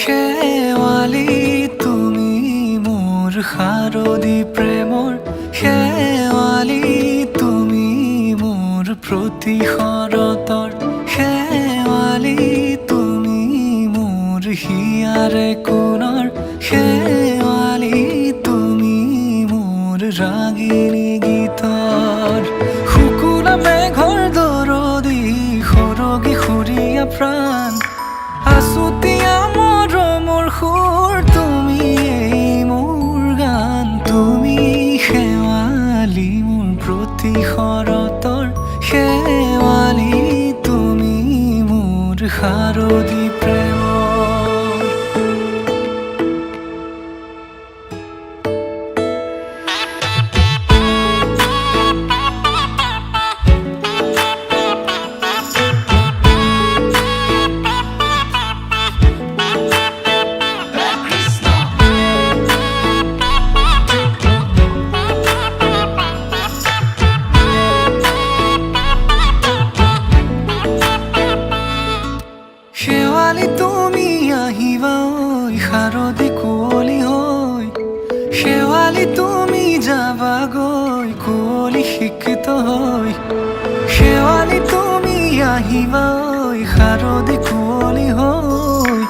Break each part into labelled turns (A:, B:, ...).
A: শেৱালি তুমি মোৰ শাৰদী প্ৰেমৰ শেৱালি তুমি মোৰ প্ৰতি শৰতৰ শেৱালি তুমি মোৰ হিয়াৰে কোণৰ শেৱালি তুমি মোৰ ৰাগিনী গীতৰ শুকুলা মেঘৰ দৰদি সৰগী সুৰীয়া প্ৰাণ আছুতীয়া মৰমৰ সুৰ তুমি মোৰ গান তুমি শেৱালি মোৰ প্ৰতি শৰতৰ শেৱালি তুমি মোৰ শাৰদী প্ৰেমৰ শেৱালি তুমি আহিবা ঐ শাৰদী কুঁৱলী হৈ শেৱালি তুমি যাবাগৈ কুঁৱলী শিক্ষিত হৈ শেৱালি তুমি আহিবা ঐ শাৰদী কুঁৱলী হৈ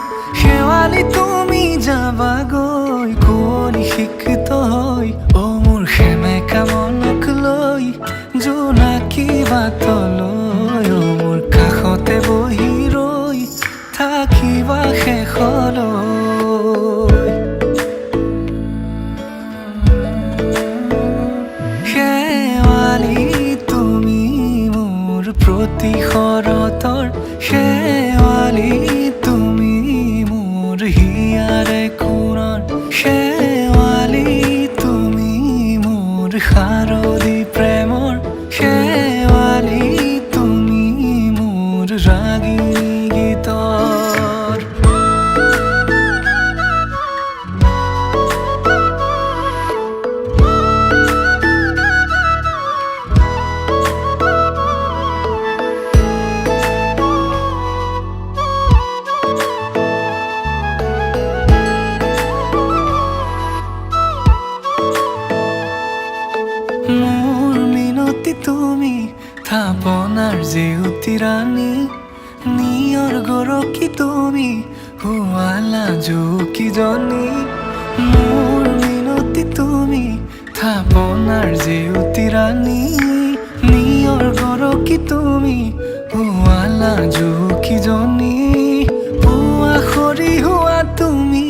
A: শেৱালি তুমি যাবাগৈ কুঁৱলী শিক্ষিত হৈ অ মোৰ সেমেকা মনক লৈ জোনাকী বাটলৈ অ মোৰ কাষতে বহি থাকিবা শেষলৈ শেৱালি তুমি মোৰ প্ৰতি শৰতৰ শেৱালি তুমি মোৰ হিয়াৰে কোণৰ শেৱালি তুমি মোৰ শাৰদী প্ৰেমৰ শেৱালি তুমি মোৰ ৰাগিনী গীতৰ মোৰ মিনতি তুমি থাপনাৰ জেউতি ৰাণী নিয়ৰ গৰকী তুমি শুৱালা জুকিজনী মোৰ মিনতি তুমি থাপনাৰ জেউতি ৰাণী নিয়ৰ গৰকী তুমি শুৱালা জুকিজনী পুৱা সৰি হোৱা তুমি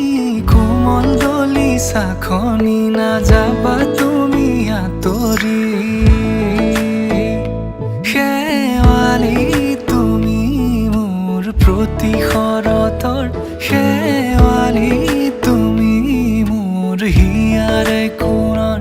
A: কোমল দলি চাখনি নাযাবা তুমি আঁতৰি শেৱালি প্ৰতি শৰতৰ শেৱালি তুমি মোৰ হিয়াৰে কোণৰ